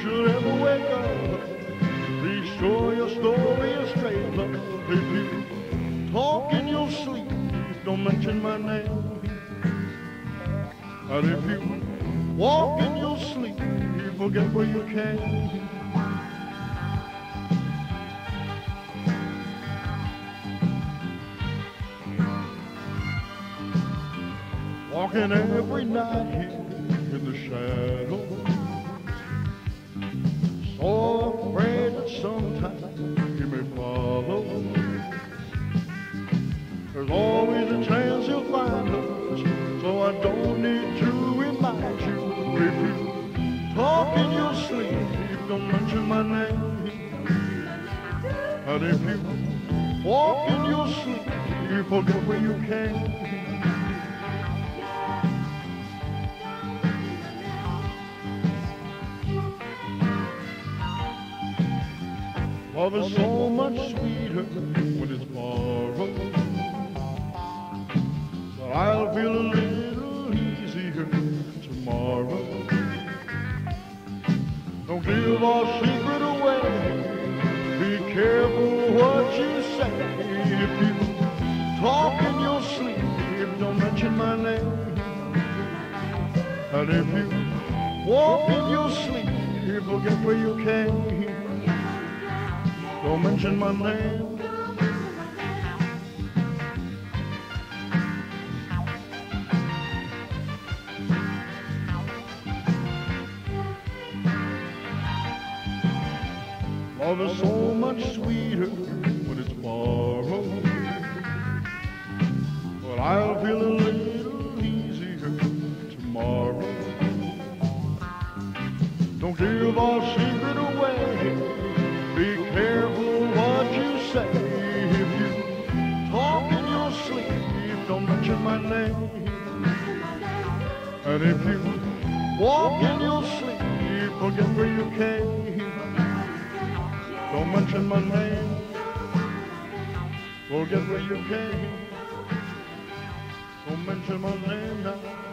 should ever wake up, be sure your story is straight, love. If you talk in your sleep, don't mention my name. And if you walk in your sleep, you forget where you came. Walking every night here in the shadow, so afraid that sometime you may follow. There's always a chance you'll find us, so I don't need to remind you. If you talk in your sleep, don't mention my name. And if you walk in your sleep, you forget where you came. Love is so much sweeter when it's borrowed, but I'll feel a little easier tomorrow. Don't give our secret away, be careful what you say. If you talk in your sleep, don't mention my name. And if you walk in your sleep, you forget where you came. Don't mention my name. Love is so much sweeter when it's borrowed, but I'll feel a little easier tomorrow. Don't give our secret away, be careful what you say. If you talk in your sleep, don't mention my name. And if you walk in your sleep, forget where you came. Don't mention my name. Forget where you came. Don't mention my name now.